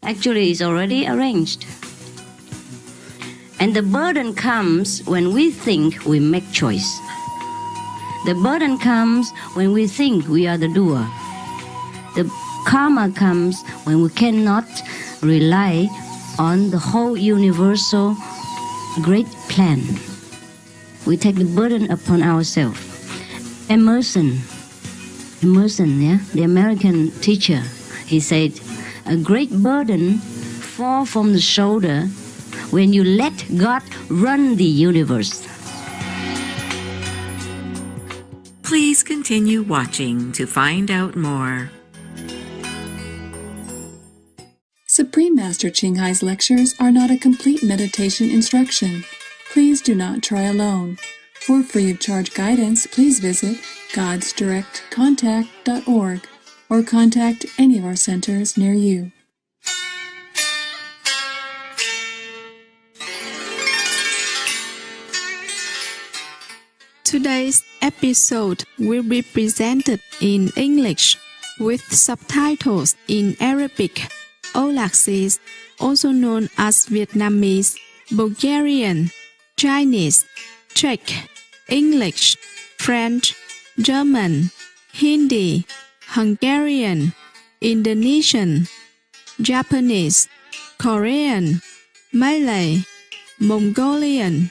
Actually, it's already arranged. And the burden comes when we think we make choice. The burden comes when we think we are the doer. The karma comes when we cannot rely on the whole universal great plan. We take the burden upon ourselves. Emerson, yeah, the American teacher, he said, a great burden falls from the shoulder when you let God run the universe. Please continue watching to find out more. Supreme Master Ching Hai's lectures are not a complete meditation instruction. Please do not try alone. For free of charge guidance, please visit godsdirectcontact.org or contact any of our centers near you. Today's episode will be presented in English with subtitles in Arabic. Aulak says, also known as Vietnamese, Bulgarian, Chinese, Czech, English, French, German, Hindi, Hungarian, Indonesian, Japanese, Korean, Malay, Mongolian,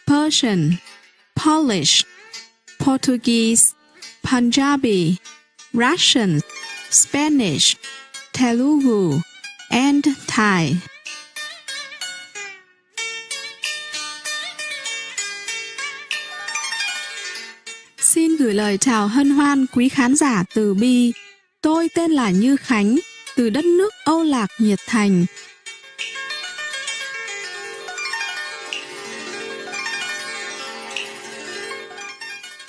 Persian, Polish, Portuguese, Punjabi, Russian, Spanish, Telugu, and Thai. Xin gửi lời chào hân hoan quý khán giả từ bi. Tôi tên là Như Khánh, từ đất nước Âu Lạc nhiệt thành.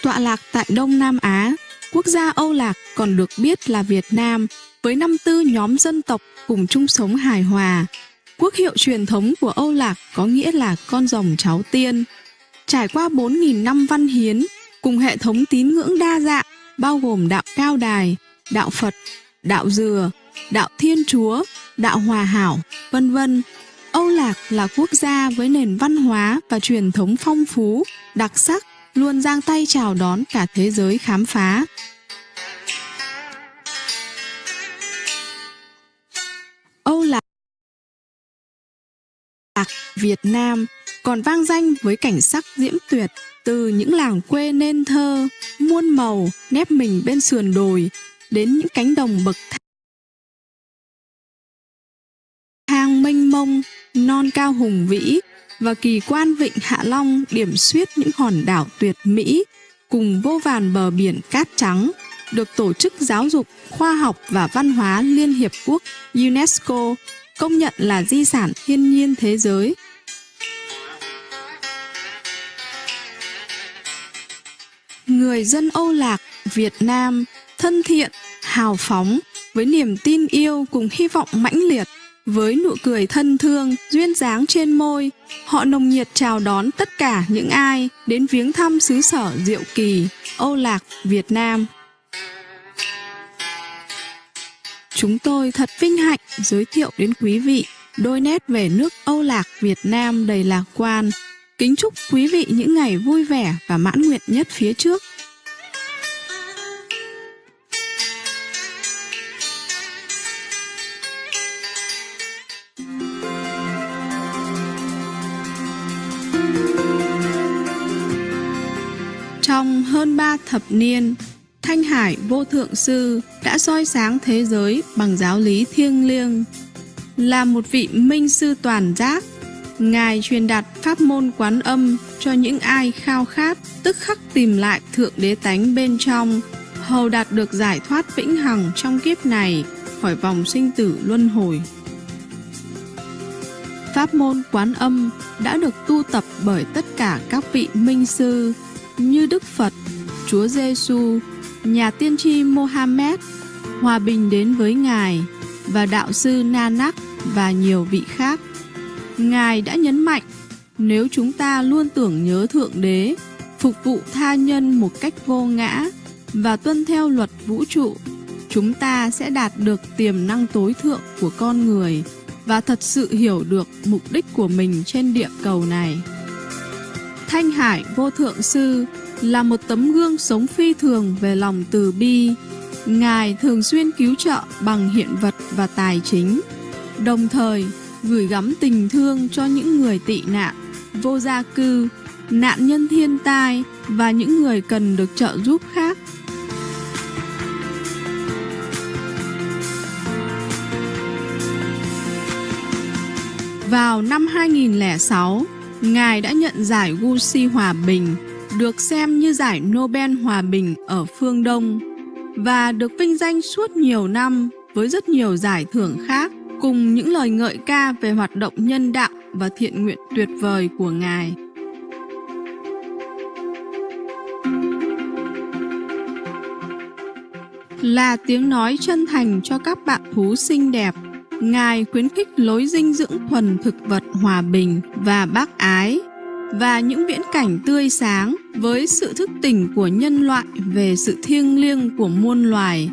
Tọa lạc tại Đông Nam Á, quốc gia Âu Lạc còn được biết là Việt Nam, với 54 nhóm dân tộc cùng chung sống hài hòa. Quốc hiệu truyền thống của Âu Lạc có nghĩa là con rồng cháu tiên. Trải qua 4.000 năm văn hiến, cùng hệ thống tín ngưỡng đa dạng, bao gồm đạo Cao Đài, đạo Phật, đạo Dừa, đạo Thiên Chúa, đạo Hòa Hảo, vân vân. Âu Lạc là quốc gia với nền văn hóa và truyền thống phong phú, đặc sắc, luôn giang tay chào đón cả thế giới khám phá. Âu Lạc, Việt Nam còn vang danh với cảnh sắc diễm tuyệt, từ những làng quê nên thơ, muôn màu nép mình bên sườn đồi, đến những cánh đồng bậc thang mênh mông, non cao hùng vĩ, và kỳ quan vịnh Hạ Long điểm xuyết những hòn đảo tuyệt mỹ, cùng vô vàn bờ biển cát trắng, được Tổ chức Giáo dục, Khoa học và Văn hóa Liên Hiệp Quốc UNESCO công nhận là di sản thiên nhiên thế giới. Người dân Âu Lạc, Việt Nam thân thiện, hào phóng, với niềm tin yêu cùng hy vọng mãnh liệt, với nụ cười thân thương, duyên dáng trên môi, họ nồng nhiệt chào đón tất cả những ai đến viếng thăm xứ sở diệu kỳ, Âu Lạc, Việt Nam. Chúng tôi thật vinh hạnh giới thiệu đến quý vị đôi nét về nước Âu Lạc, Việt Nam đầy lạc quan. Kính chúc quý vị những ngày vui vẻ và mãn nguyện nhất phía trước. Trong hơn 3 thập niên, Thanh Hải Vô Thượng Sư đã soi sáng thế giới bằng giáo lý thiêng liêng. Là một vị minh sư toàn giác, Ngài truyền đạt pháp môn Quán Âm cho những ai khao khát, tức khắc tìm lại Thượng Đế tánh bên trong, hầu đạt được giải thoát vĩnh hằng trong kiếp này khỏi vòng sinh tử luân hồi. Pháp môn Quán Âm đã được tu tập bởi tất cả các vị minh sư như Đức Phật, Chúa Giêsu, nhà tiên tri Mohammed, hòa bình đến với Ngài, và đạo sư Nanak và nhiều vị khác. Ngài đã nhấn mạnh, nếu chúng ta luôn tưởng nhớ Thượng Đế, phục vụ tha nhân một cách vô ngã và tuân theo luật vũ trụ, chúng ta sẽ đạt được tiềm năng tối thượng của con người, và thật sự hiểu được mục đích của mình trên địa cầu này. Thanh Hải Vô Thượng Sư là một tấm gương sống phi thường về lòng từ bi. Ngài thường xuyên cứu trợ bằng hiện vật và tài chính, đồng thời gửi gắm tình thương cho những người tị nạn, vô gia cư, nạn nhân thiên tai và những người cần được trợ giúp khác. Vào năm 2006, Ngài đã nhận giải Gucci Hòa Bình, được xem như giải Nobel Hòa Bình ở phương Đông, và được vinh danh suốt nhiều năm với rất nhiều giải thưởng khác, cùng những lời ngợi ca về hoạt động nhân đạo và thiện nguyện tuyệt vời của Ngài. Là tiếng nói chân thành cho các bạn thú xinh đẹp, Ngài khuyến khích lối dinh dưỡng thuần thực vật hòa bình và bác ái, và những viễn cảnh tươi sáng với sự thức tỉnh của nhân loại về sự thiêng liêng của muôn loài,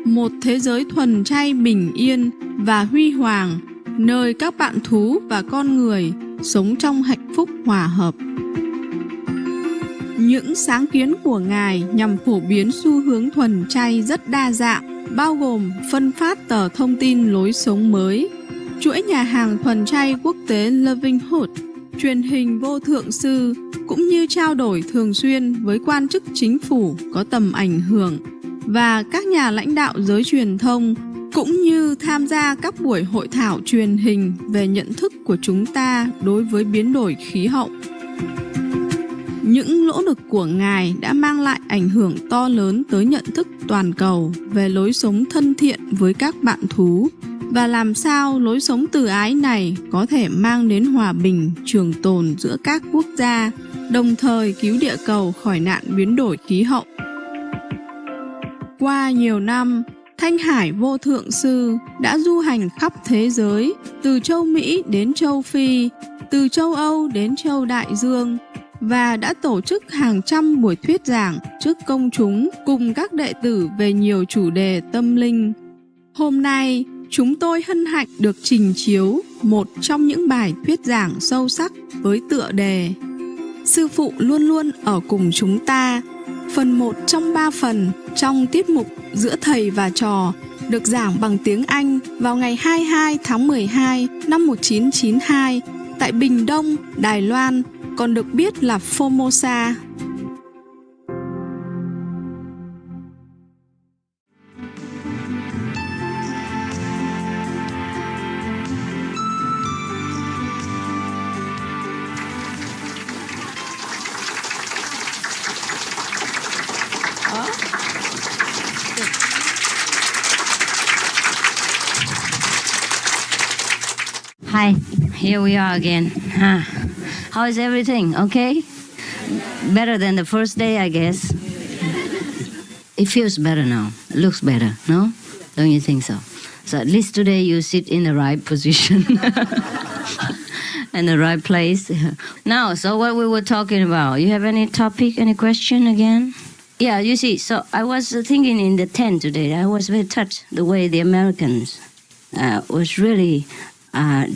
một thế giới thuần chay bình yên và huy hoàng, nơi các bạn thú và con người sống trong hạnh phúc hòa hợp. Những sáng kiến của Ngài nhằm phổ biến xu hướng thuần chay rất đa dạng, bao gồm phân phát tờ thông tin lối sống mới, chuỗi nhà hàng thuần chay quốc tế Living Hood, truyền hình Vô Thượng Sư, cũng như trao đổi thường xuyên với quan chức chính phủ có tầm ảnh hưởng và các nhà lãnh đạo giới truyền thông, cũng như tham gia các buổi hội thảo truyền hình về nhận thức của chúng ta đối với biến đổi khí hậu. Những nỗ lực của Ngài đã mang lại ảnh hưởng to lớn tới nhận thức toàn cầu về lối sống thân thiện với các bạn thú, và làm sao lối sống từ ái này có thể mang đến hòa bình trường tồn giữa các quốc gia, đồng thời cứu địa cầu khỏi nạn biến đổi khí hậu. Qua nhiều năm, Thanh Hải Vô Thượng Sư đã du hành khắp thế giới, từ châu Mỹ đến châu Phi, từ châu Âu đến châu Đại Dương, và đã tổ chức hàng trăm buổi thuyết giảng trước công chúng cùng các đệ tử về nhiều chủ đề tâm linh. Hôm nay, chúng tôi hân hạnh được trình chiếu một trong những bài thuyết giảng sâu sắc với tựa đề Sư Phụ luôn luôn ở cùng chúng ta, phần 1 trong 3 phần trong tiết mục Giữa Thầy và Trò, được giảng bằng tiếng Anh vào ngày 22 tháng 12 năm 1992 tại Bình Đông, Đài Loan, còn được biết là Formosa. Hi, here we are again. How is everything? Okay? Better than the first day, I guess. It feels better now. It looks better, no? Don't you think so? So at least today you sit in the right position. In the right place. Now, so what we were talking about, you have any topic, any question again? Yeah, you see, so I was thinking in the tent today, I was very touched the way the Americans was really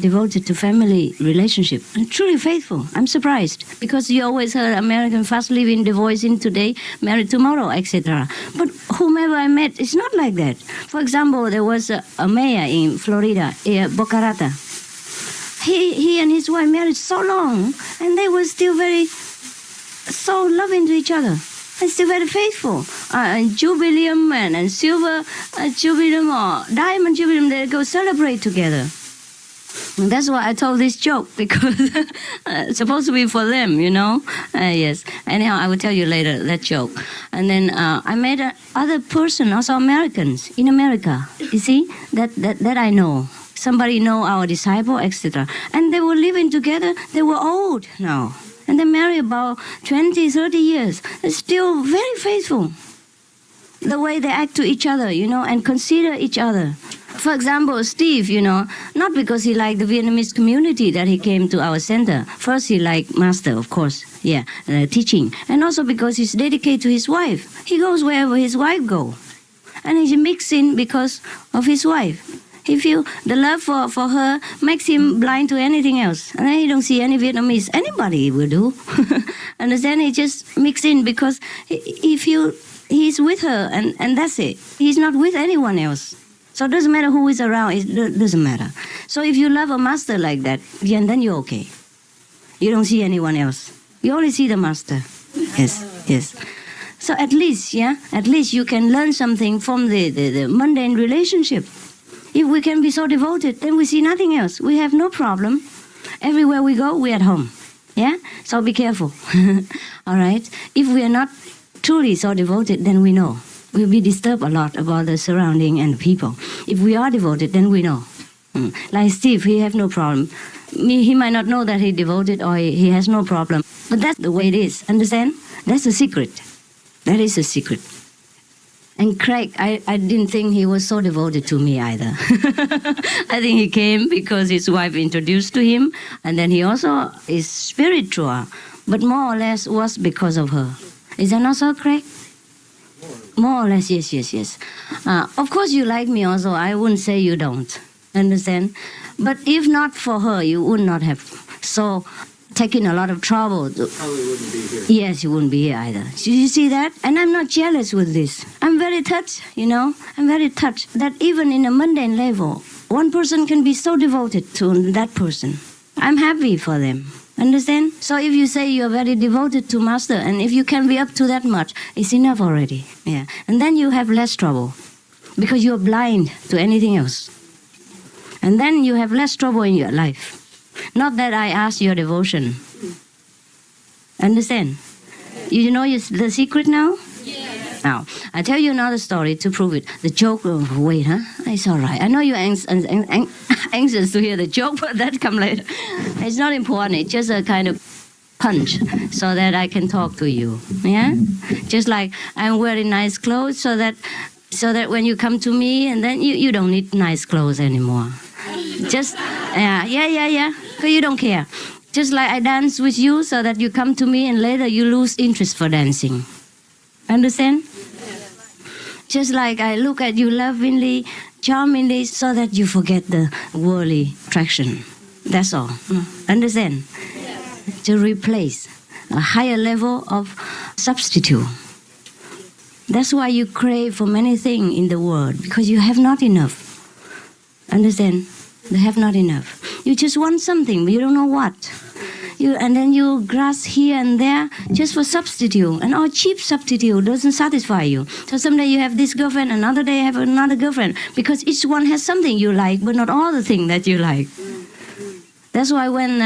devoted to family relationship and truly faithful. I'm surprised because you always heard American fast living, divorcing today, married tomorrow, etc. But whomever I met, it's not like that. For example, there was a mayor in Florida, Boca Raton. He and his wife married so long, and they were still so loving to each other. And still very faithful. Jubileum and silver jubileum or diamond jubileum, they go celebrate together. And that's why I told this joke, because it's supposed to be for them, you know. Yes. Anyhow, I will tell you later that joke. And then I met other person, also Americans in America. You see, that I know. Somebody know our disciple, etc. And they were living together. They were old now. And they married about 20, 30 years. They're still very faithful. The way they act to each other, you know, and consider each other. For example, Steve, you know, not because he liked the Vietnamese community that he came to our center. First, he liked Master, of course, teaching. And also because he's dedicated to his wife. He goes wherever his wife goes. And he's mixing because of his wife. The love for her makes him blind to anything else. And then he don't see any Vietnamese. Anybody will do. Understand? He just mix in because he's with her and that's it. He's not with anyone else. So it doesn't matter who is around. It doesn't matter. So if you love a master like that, then you're okay. You don't see anyone else. You only see the master. Yes. So at least you can learn something from the mundane relationship. If we can be so devoted, then we see nothing else. We have no problem. Everywhere we go, we're at home. Yeah? So be careful. All right? If we are not truly so devoted, then we know. We'll be disturbed a lot about the surrounding and the people. If we are devoted, then we know. Like Steve, he have no problem. He might not know that he's devoted or he has no problem. But that's the way it is. Understand? That's the secret. That is the secret. And Craig, I didn't think he was so devoted to me either. I think he came because his wife introduced to him, and then he also is spiritual, but more or less was because of her. Is that not so, Craig? More or less, yes. Of course you like me also. I wouldn't say you don't. Understand? But if not for her, you would not have taken a lot of trouble. Probably wouldn't be here. Yes, you wouldn't be here either. You see that? And I'm not jealous with this. I'm very touched, I'm very touched that even in a mundane level, one person can be so devoted to that person. I'm happy for them. Understand? So if you say you're very devoted to Master, and if you can be up to that much, it's enough already. Yeah. And then you have less trouble because you're blind to anything else. And then you have less trouble in your life. Not that I ask your devotion. Understand? You know the secret now? Yes. Now, I tell you another story to prove it. The joke, wait, huh? It's all right. I know you're anxious to hear the joke, but that come later. It's not important. It's just a kind of punch so that I can talk to you. Yeah? Just like I'm wearing nice clothes so that when you come to me, and then you don't need nice clothes anymore. Just, yeah. Because you don't care. Just like I dance with you so that you come to me and later you lose interest for dancing. Understand? Just like I look at you lovingly, charmingly, so that you forget the worldly attraction. That's all. Understand? To replace a higher level of substitute. That's why you crave for many things in the world, because you have not enough. Understand? They have not enough. You just want something, but you don't know what. And then you grasp here and there just for substitute. And all cheap substitute doesn't satisfy you. So someday you have this girlfriend, another day you have another girlfriend. Because each one has something you like, but not all the things that you like. That's why when,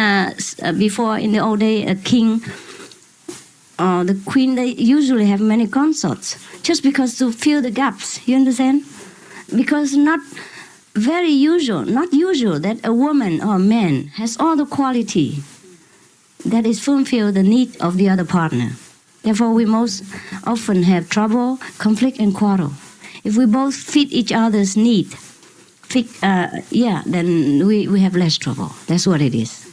before in the old day, a king or the queen, they usually have many consorts. Just because to fill the gaps. You understand? Because not usual that a woman or a man has all the quality that is fulfill the need of the other partner. Therefore, we most often have trouble, conflict, and quarrel. If we both fit each other's need, then we have less trouble. That's what it is.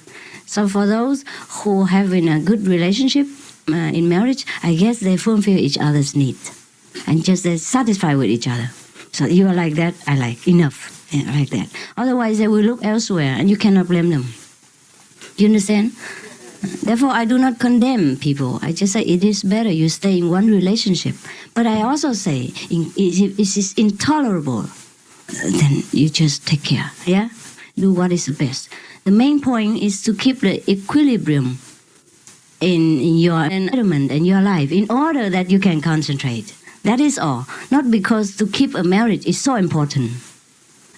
So for those who have in a good relationship in marriage, I guess they fulfill each other's needs and just they're satisfied with each other. So you are like that, I like, enough. Yeah, like that. Otherwise, they will look elsewhere, and you cannot blame them. You understand? Therefore, I do not condemn people. I just say it is better you stay in one relationship. But I also say, if it is intolerable, then you just take care. Yeah, do what is the best. The main point is to keep the equilibrium in your environment and your life, in order that you can concentrate. That is all. Not because to keep a marriage is so important.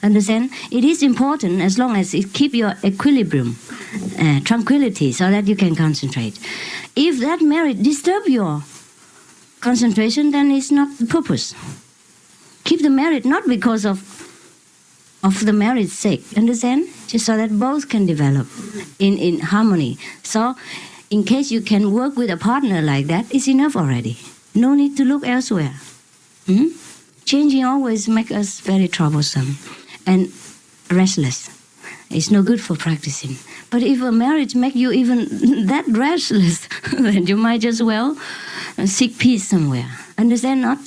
Understand? It is important as long as it keep your equilibrium, tranquility, so that you can concentrate. If that marriage disturb your concentration, then it's not the purpose. Keep the marriage not because of the marriage's sake. Understand? Just so that both can develop in harmony. So, in case you can work with a partner like that, it's enough already. No need to look elsewhere. Changing always makes us very troublesome and restless. It's no good for practicing. But if a marriage makes you even that restless, then you might as well seek peace somewhere. Understand not?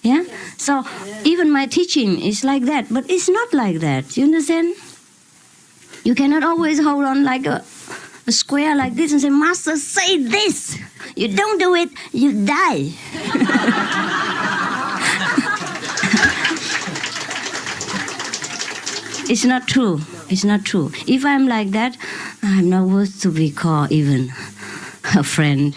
Yeah? So even my teaching is like that, but it's not like that. You understand? You cannot always hold on like a square like this and say, Master, say this. You don't do it, you die. It's not true. It's not true. If I'm like that, I'm not worth to be called even a friend.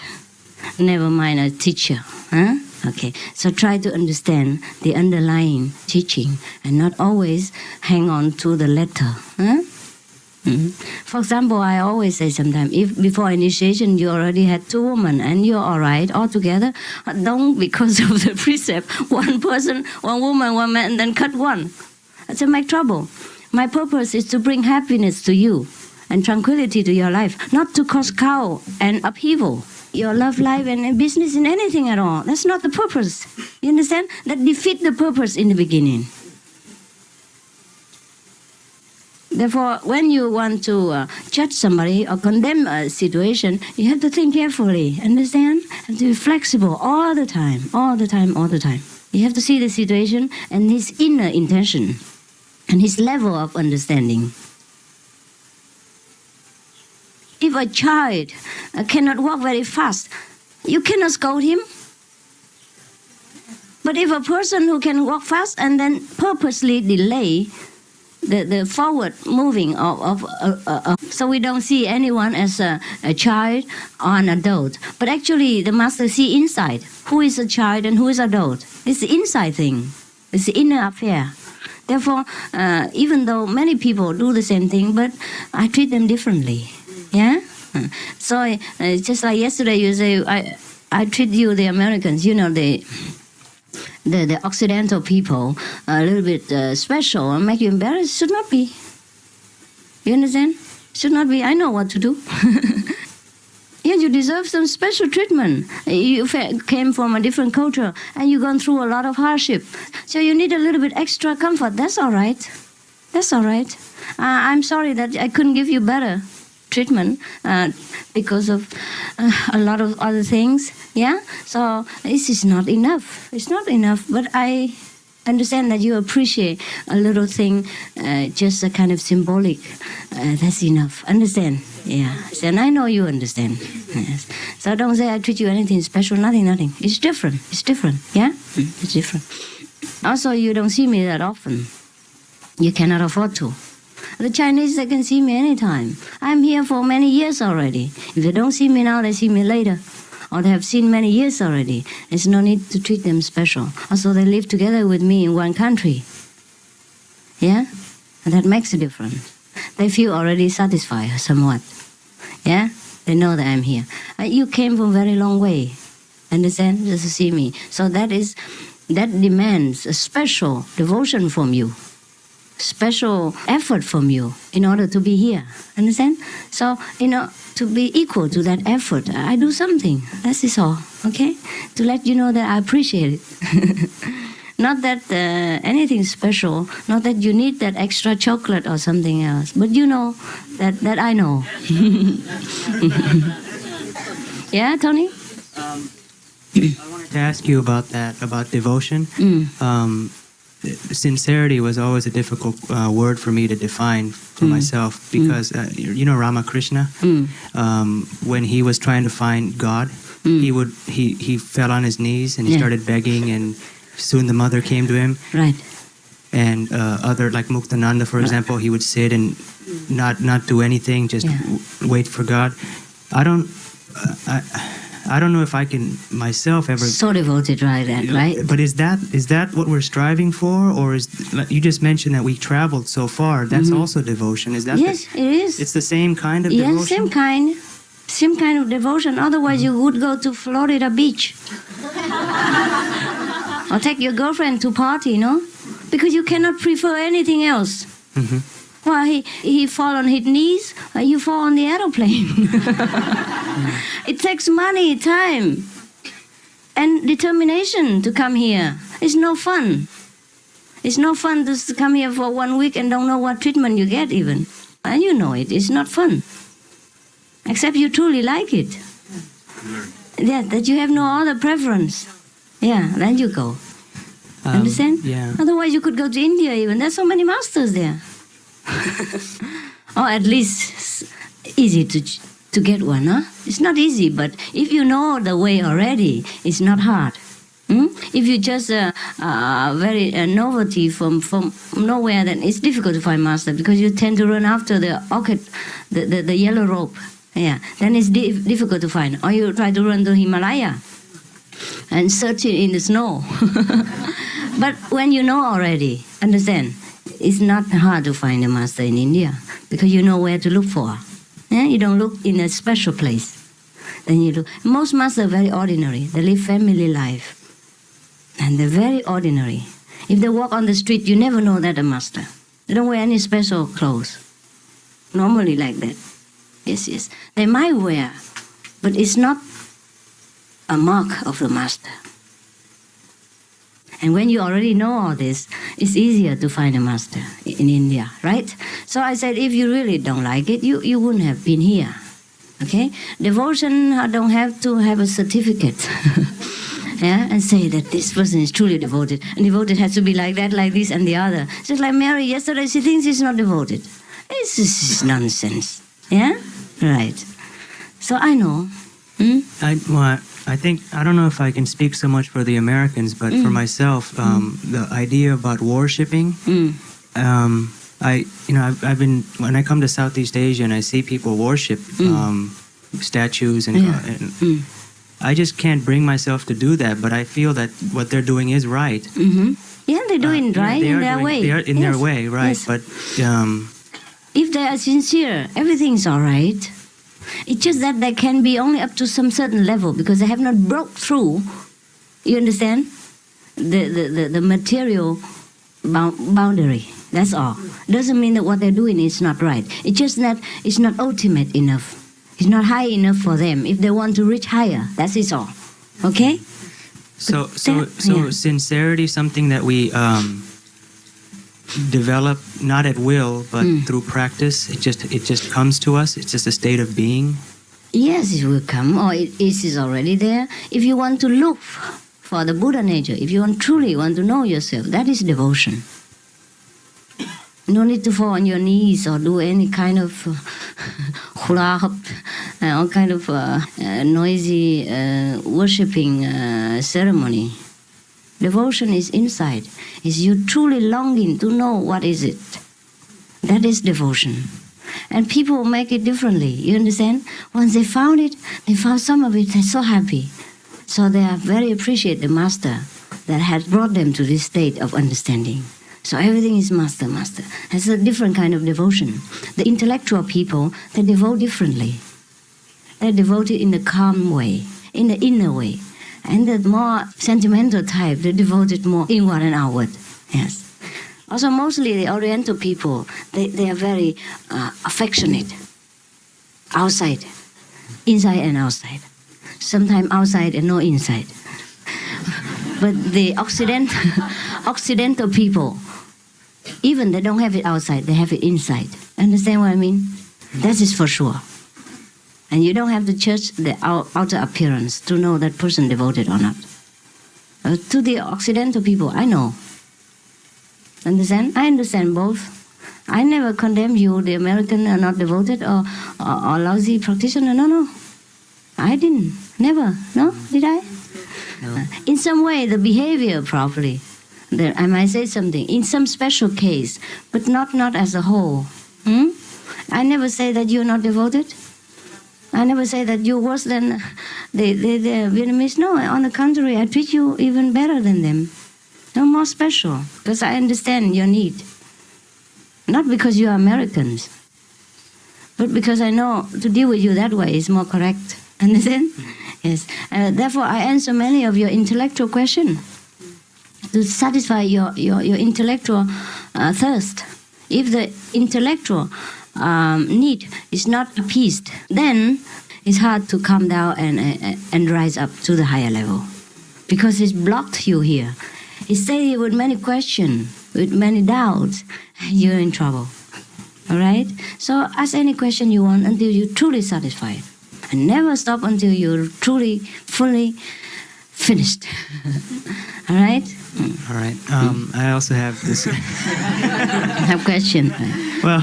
Never mind a teacher. Huh? Okay. So try to understand the underlying teaching and not always hang on to the letter. Huh? Mm-hmm. For example, I always say sometimes, if before initiation you already had 2 women and you're all right all together, don't because of the precept, one person, one woman, one man, and then cut one. That's make trouble. My purpose is to bring happiness to you and tranquility to your life, not to cause chaos and upheaval. Your love life and business in anything at all. That's not the purpose. You understand? That defeats the purpose in the beginning. Therefore, when you want to judge somebody or condemn a situation, you have to think carefully. Understand? Have to be flexible all the time, all the time, all the time. You have to see the situation and his inner intention and his level of understanding. If a child cannot walk very fast, you cannot scold him. But if a person who can walk fast and then purposely delay the forward moving so we don't see anyone as a child or an adult. But actually, the Master see inside. Who is a child and who is adult? It's the inside thing. It's the inner affair. Therefore, even though many people do the same thing, but I treat them differently. Yeah? So just like yesterday you say, I treat you, the Americans, you know, the Occidental people, a little bit special and make you embarrassed. Should not be. You understand? Should not be. I know what to do. Yeah, you deserve some special treatment. You came from a different culture and you've gone through a lot of hardship. So you need a little bit extra comfort. That's all right. That's all right. I'm sorry that I couldn't give you better treatment because of a lot of other things. Yeah? So this is not enough. It's not enough. But I understand that you appreciate a little thing, just a kind of symbolic. That's enough. Understand? Yeah. And I know you understand. Yes. So don't say I treat you anything special. Nothing. It's different. It's different. Yeah? It's different. Also, you don't see me that often. You cannot afford to. The Chinese, they can see me anytime. I'm here for many years already. If they don't see me now, they see me later. Or they have seen many years already. There's no need to treat them special. Also, they live together with me in one country. Yeah? And that makes a difference. They feel already satisfied somewhat. Yeah? They know that I'm here. You came from a very long way. Understand? Just to see me. So that demands a special devotion from you. Special effort from you in order to be here. Understand? So, to be equal to that effort, I do something. That is all. Okay? To let you know that I appreciate it. Not that anything special, not that you need that extra chocolate or something else, but you know that I know. Yeah, Tony? I wanted to ask you about that, about devotion. Sincerity was always a difficult word for me to define for myself because, Ramakrishna, when he was trying to find God, he fell on his knees and he started begging, and soon the mother came to him. Right. And other, like Muktananda, for example, he would sit and not do anything, just wait for God. I don't know if I can myself ever. So devoted, right? But is that what we're striving for, or is you just mentioned that we traveled so far? That's also devotion. Is that? Yes, it is. It's the same kind of devotion. Yes, same kind of devotion. Otherwise, you would go to Florida Beach or take your girlfriend to party, because you cannot prefer anything else. Well, he fall on his knees, you fall on the aeroplane. It takes money, time, and determination to come here. It's no fun. It's no fun to come here for 1 week and don't know what treatment you get even. And you know it. It's not fun. Except you truly like it. Yeah, that you have no other preference. Yeah, then you go. Understand? Yeah. Otherwise, you could go to India even. There's so many masters there. Or at least easy to get one, huh? It's not easy, but if you know the way already, it's not hard. If you just very novelty from nowhere, then it's difficult to find master because you tend to run after the orchid, the yellow rope. Yeah, then it's difficult to find. Or you try to run to Himalaya and search it in the snow. But when you know already, understand, it's not hard to find a master in India because you know where to look for. Yeah? You don't look in a special place. Then you look. Most masters are very ordinary. They live family life. And they're very ordinary. If they walk on the street, you never know that a master. They don't wear any special clothes. Normally like that. Yes. They might wear, but it's not a mark of the master. And when you already know all this, it's easier to find a master in India, right? So I said, if you really don't like it, you wouldn't have been here. Okay? Devotion don't have to have a certificate. Yeah, and say that this person is truly devoted. And devoted has to be like that, like this, and the other. Just like Mary yesterday, she thinks she's not devoted. This is nonsense. Yeah? Right. So I know. I think, I don't know if I can speak so much for the Americans, but for myself, the idea about worshiping, I've been, when I come to Southeast Asia and I see people worship statues and I just can't bring myself to do that, but I feel that what they're doing is right. Yeah, they're doing right in their way. They are in their way, right? Yes. But if they are sincere, everything's all right. It's just that they can be only up to some certain level because they have not broke through. You understand? The material boundary. That's all. Doesn't mean that what they're doing is not right. It's just that it's not ultimate enough. It's not high enough for them. If they want to reach higher, that's it all. Okay? So sincerity is something that we develop not at will, but through practice. It just comes to us. It's just a state of being. Yes, it will come, or it is already there. If you want to look for the Buddha nature, if you truly want to know yourself, that is devotion. No need to fall on your knees or do any kind of hula hoop, all kind of noisy worshipping ceremony. Devotion is inside. Is you truly longing to know what is it. That is devotion. And people make it differently. You understand? Once they found it, they found some of it, they're so happy. So they are very appreciate the master that has brought them to this state of understanding. So everything is master. It's a different kind of devotion. The intellectual people, they devote differently. They're devoted in the calm way, in the inner way. And the more sentimental type, they're devoted more inward and outward. Yes. Also, mostly the Oriental people, they are very affectionate. Outside. Inside and outside. Sometimes outside and no inside. But the Occidental people, even they don't have it outside, they have it inside. Understand what I mean? That is for sure. And you don't have to judge the outer appearance to know that person devoted or not. To the Occidental people, I know. Understand? I understand both. I never condemn you, the American are not devoted or lousy practitioner. No. I didn't. Never. No? Did I? No. In some way, the behavior probably. I might say something. In some special case, but not as a whole. I never say that you're not devoted. I never say that you're worse than the Vietnamese. No, on the contrary, I treat you even better than them. No more special, because I understand your need. Not because you are Americans, but because I know to deal with you that way is more correct. Understand? Yes. Therefore, I answer many of your intellectual questions to satisfy your intellectual thirst. If the intellectual need is not appeased, then it's hard to come down and rise up to the higher level, because it's blocked you here. It stays here with many questions, with many doubts, and you're in trouble. All right? So ask any question you want until you're truly satisfied. And never stop until you're truly, fully finished. All right? All right. I also have this. I have question. Well,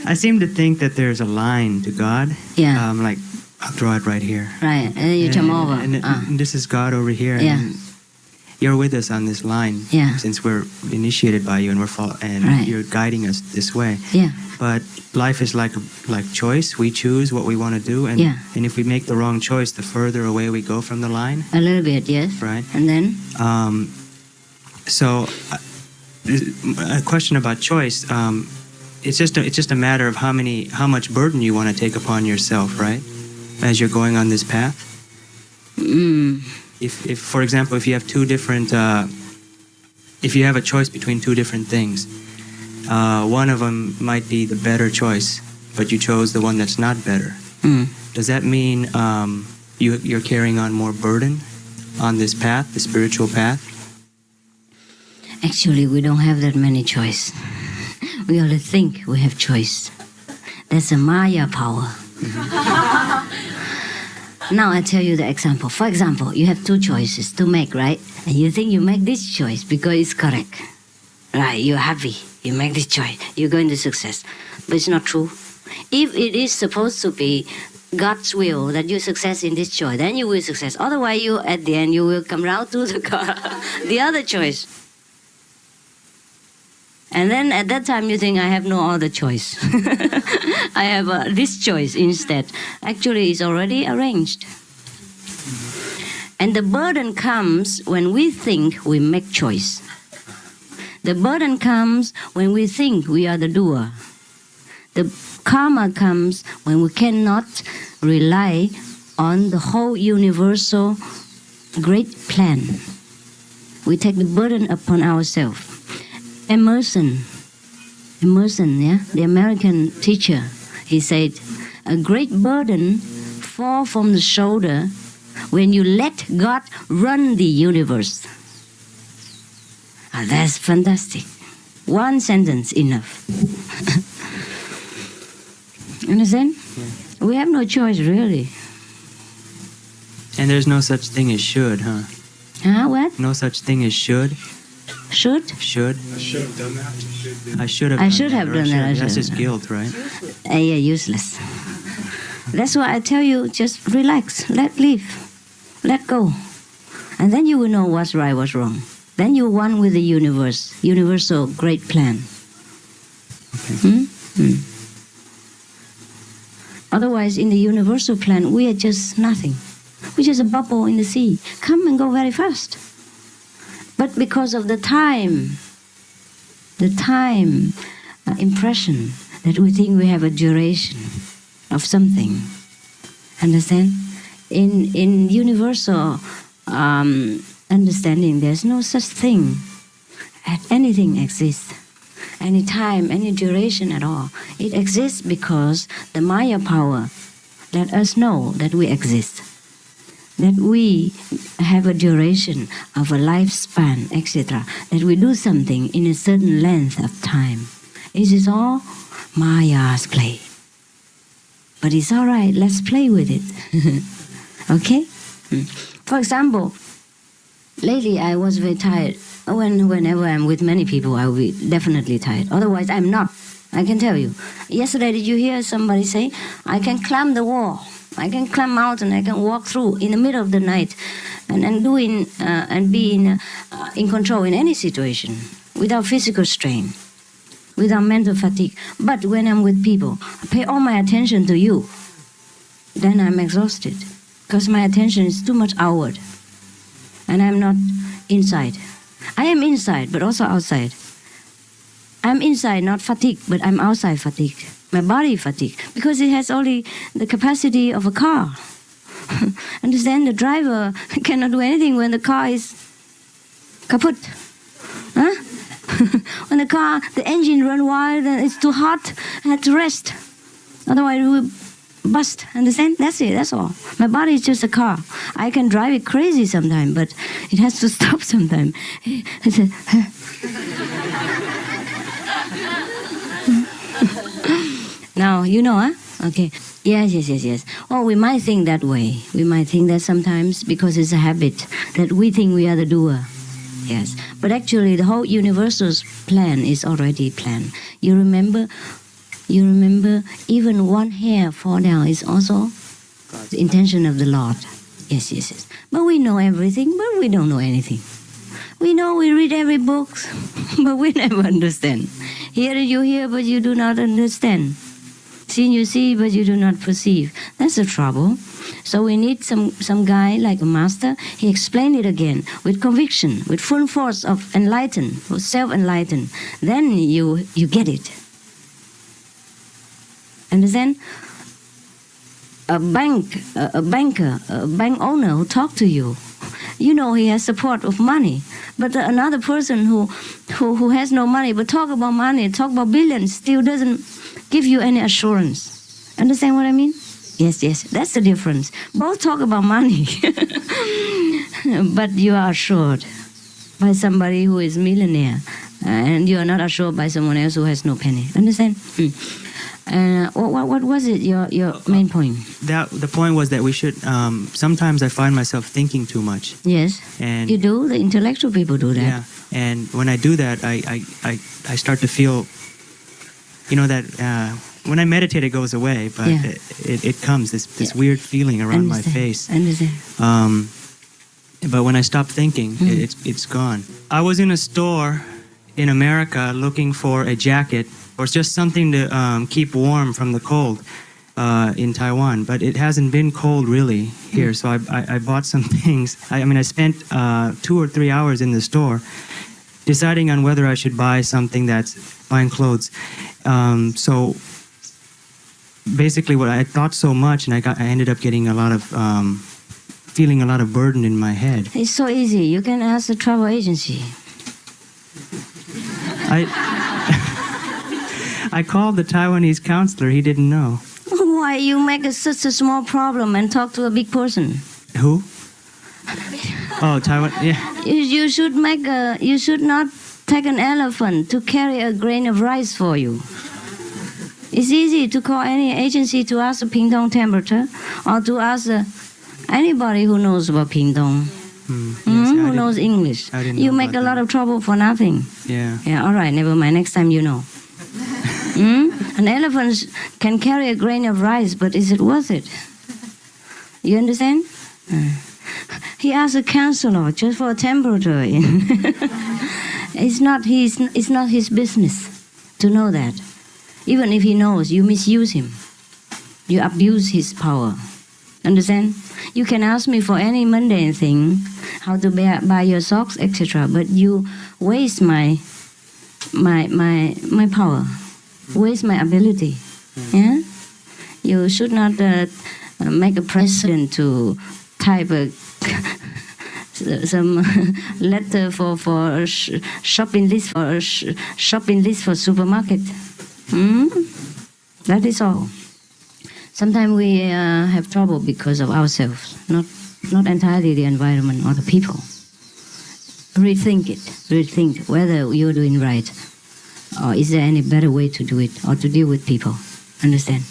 I seem to think that there's a line to God. Yeah. Like, I'll draw it right here. Right, and then you jump over. And this is God over here. Yeah. And you're with us on this line. Yeah. Since we're initiated by you and Right. you're guiding us this way. Yeah. But life is like choice. We choose what we want to do, and Yeah. and if we make the wrong choice, the further away we go from the line. A little bit, yes. Right. And then? So, a question about choice. It's just a matter of how much burden you want to take upon yourself, right? As you're going on this path. If for example, if you have two different, if you have a choice between two different things, one of them might be the better choice, but you chose the one that's not better. Does that mean you're carrying on more burden on this path, the spiritual path? Actually, we don't have that many choice. We only think we have choice. That's a Maya power. Now I tell you the example. For example, you have two choices to make, right? And you think you make this choice because it's correct. Right, you're happy. You make this choice. You're going to success. But it's not true. If it is supposed to be God's will that you success in this choice, then you will success. Otherwise, you at the end, you will come round to the other choice. And then at that time you think, I have no other choice. I have this choice instead. Actually, it's already arranged. And the burden comes when we think we make choice. The burden comes when we think we are the doer. The karma comes when we cannot rely on the whole universal great plan. We take the burden upon ourselves. Emerson, yeah, the American teacher, he said, a great burden falls from the shoulder when you let God run the universe. That's fantastic. One sentence enough. Understand? Yeah. We have no choice, really. And there's no such thing as should, huh? What? No such thing as should. Should? Should. I should have done that. I should have. I should have done that. That's just guilt, right? Yeah, useless. That's why I tell you, just relax, let live, let go, and then you will know what's right, what's wrong. Then you're one with the universe, universal great plan. Okay. Otherwise, in the universal plan, we are just nothing. We're just a bubble in the sea. Come and go very fast. But because of the time impression that we think we have a duration of something. Understand? In universal understanding, there's no such thing as anything exists. Any time, any duration at all. It exists because the Maya power let us know that we exist. That we have a duration of a lifespan, etc. That we do something in a certain length of time. It is all Maya's play. But it's all right, let's play with it. Okay? For example, lately I was very tired. Whenever I'm with many people, I will be definitely tired. Otherwise, I'm not. I can tell you. Yesterday, did you hear somebody say, I can climb the wall. I can climb mountain. I can walk through in the middle of the night, and be in control in any situation without physical strain, without mental fatigue. But when I'm with people, I pay all my attention to you. Then I'm exhausted because my attention is too much outward, and I'm not inside. I am inside, but also outside. I'm inside, not fatigued, but I'm outside fatigued. My body fatigue, because it has only the capacity of a car. Understand? The driver cannot do anything when the car is kaput. Huh? When the engine run wild and it's too hot, I had to rest. Otherwise it will bust. Understand? That's it, that's all. My body is just a car. I can drive it crazy sometimes, but it has to stop sometimes. Now, you know, huh? Okay. Yes. Well, we might think that way. We might think that sometimes because it's a habit that we think we are the doer. Yes. But actually, the whole universal's plan is already planned. You remember, even one hair fall down is also the intention of the Lord. Yes, yes, yes. But we know everything, but we don't know anything. We know we read every book, but we never understand. Hear you hear, but you do not understand. See you see, but you do not perceive. That's the trouble. So we need some guy like a master. He explained it again with conviction, with full force of enlighten, of self-enlighten. Then you get it. Understand? A bank owner who talk to you, you know he has support of money. But another person who has no money but talk about money, talk about billions, still doesn't give you any assurance. Understand what I mean? Yes, yes, that's the difference. Both talk about money, but you are assured by somebody who is millionaire, and you are not assured by someone else who has no penny. Understand? What was it? Your main point? The point was that we should. Sometimes I find myself thinking too much. Yes, and you do. The intellectual people do that. Yeah, and when I do that, I start to feel, that when I meditate, it goes away, but Yeah. it comes this weird feeling around my face. Understand. But when I stop thinking, it's gone. I was in a store in America looking for a jacket or just something to keep warm from the cold in Taiwan, but it hasn't been cold really here. So I bought some things. I spent 2 or 3 hours in the store deciding on whether I should buy something buying clothes. So basically, what I thought so much, and I ended up getting a lot of feeling a lot of burden in my head. It's so easy. You can ask the travel agency. I called the Taiwanese counselor. He didn't know. Why you make such a small problem and talk to a big person? Who? Oh, Taiwan. Yeah. You should you should not take an elephant to carry a grain of rice for you. It's easy to call any agency to ask the Pingdong temperature, or to ask anybody who knows about Pingdong, who knows English. I didn't You know make a about lot that. of trouble for nothing. Yeah. Yeah, all right, never mind. Next time you know. An elephant can carry a grain of rice, but is it worth it? You understand? He asked a counselor just for a temperature. It's not his business to know that. Even if he knows, you misuse him. You abuse his power. Understand? You can ask me for any mundane thing, how to buy your socks, etc. But you waste my power, waste my ability. Yeah. You should not make a precedent to type some letter for a shopping list for supermarket. That is all. Sometimes we have trouble because of ourselves, not entirely the environment or the people. Rethink it. Rethink whether you're doing right, or is there any better way to do it or to deal with people. Understand?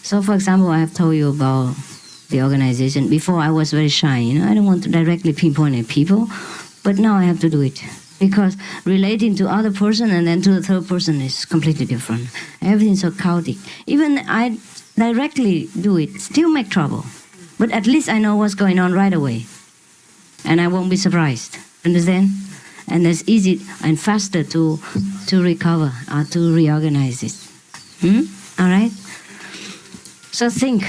So, for example, I have told you about the organization. Before, I was very shy. I don't want to directly pinpoint at people, but now I have to do it. Because relating to other person and then to the third person is completely different. Everything's so chaotic. Even I directly do it, still make trouble. But at least I know what's going on right away. And I won't be surprised. Understand? And it's easy and faster to recover or to reorganize it. All right? So think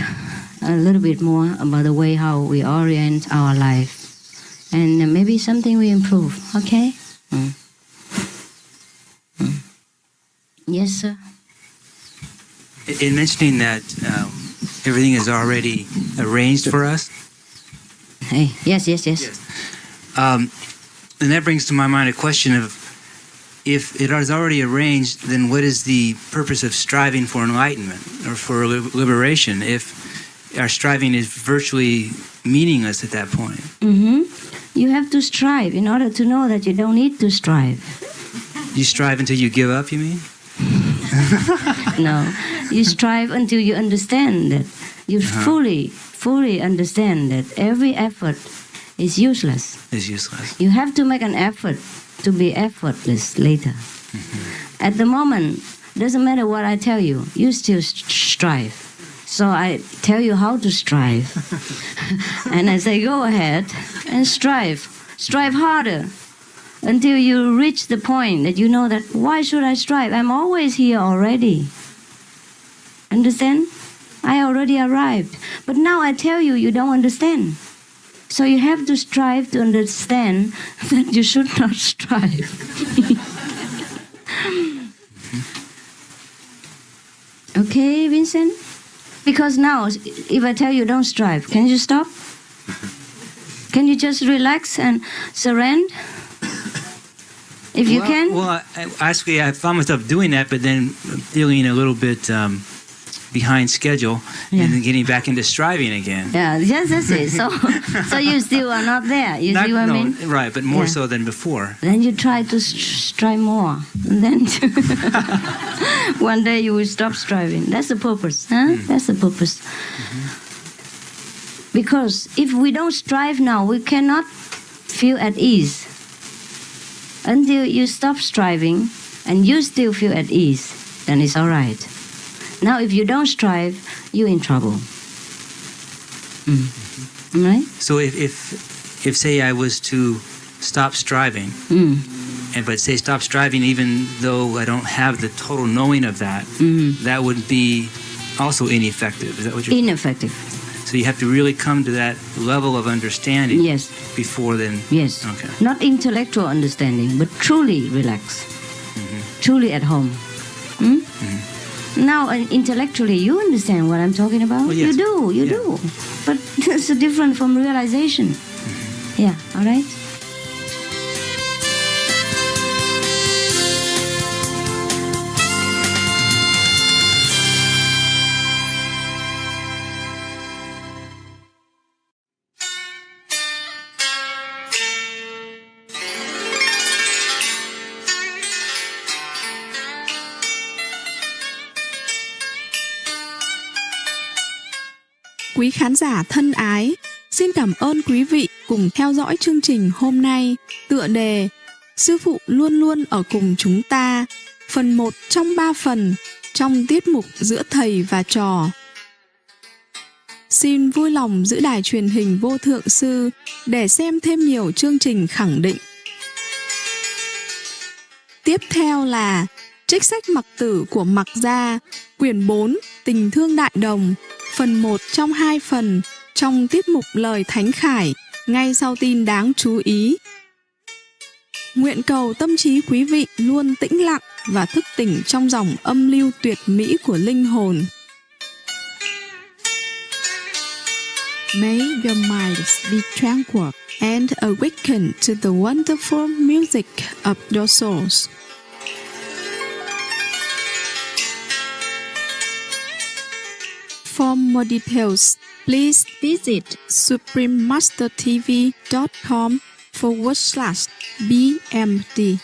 a little bit more about the way how we orient our life. And maybe something we improve. Okay? Yes, sir. In mentioning that everything is already arranged for us, Hey, yes. and that brings to my mind a question of, if it is already arranged, then what is the purpose of striving for enlightenment or for liberation if our striving is virtually meaningless at that point? You have to strive in order to know that you don't need to strive. You strive until you give up, you mean? No, you strive until you understand that you fully understand that every effort is useless. Is useless. You have to make an effort to be effortless later. At the moment, doesn't matter what I tell you, you still strive. So I tell you how to strive. And I say, go ahead and strive. Strive harder until you reach the point that you know that, why should I strive? I'm always here already. Understand? I already arrived. But now I tell you, you don't understand. So you have to strive to understand that you should not strive. Okay, Vincent? Because now, if I tell you don't strive, can you stop? Can you just relax and surrender? If you can? Well, actually, I found myself doing that, but then feeling a little bit behind schedule and then getting back into striving again. Yeah, yes, that's it. So you still are not there. You see what I mean? Right, but more so than before. Then you try to strive more. And then one day you will stop striving. That's the purpose. Huh? That's the purpose. Because if we don't strive now, we cannot feel at ease. Until you stop striving and you still feel at ease, then it's all right. Now, if you don't strive, you're in trouble. Right? So if say I was to stop striving, but say stop striving even though I don't have the total knowing of that, that would be also ineffective. Is that what you're saying? Ineffective. So you have to really come to that level of understanding Yes. before then. Yes. Okay. Not intellectual understanding, but truly relaxed. Truly at home. Now, intellectually, you understand what I'm talking about? Oh, yes. You do. But it's different from realization. Yeah, all right? Quý khán giả thân ái, xin cảm ơn quý vị cùng theo dõi chương trình hôm nay. Tựa đề Sư phụ luôn luôn ở cùng chúng ta, phần 1 trong 3 phần trong tiết mục Giữa thầy và trò. Xin vui lòng giữ đài truyền hình Vô Thượng Sư để xem thêm nhiều chương trình khẳng định. Tiếp theo là Trích sách Mặc Tử của Mặc Gia, quyển 4 Tình thương đại đồng, phần 1 trong 2 phần trong tiết mục Lời Thánh Khải, ngay sau tin đáng chú ý. Nguyện cầu tâm trí quý vị luôn tĩnh lặng và thức tỉnh trong dòng âm lưu tuyệt mỹ của linh hồn. May your minds be tranquil and awaken to the wonderful music of your souls. For more details, please visit suprememastertv.com/BMD.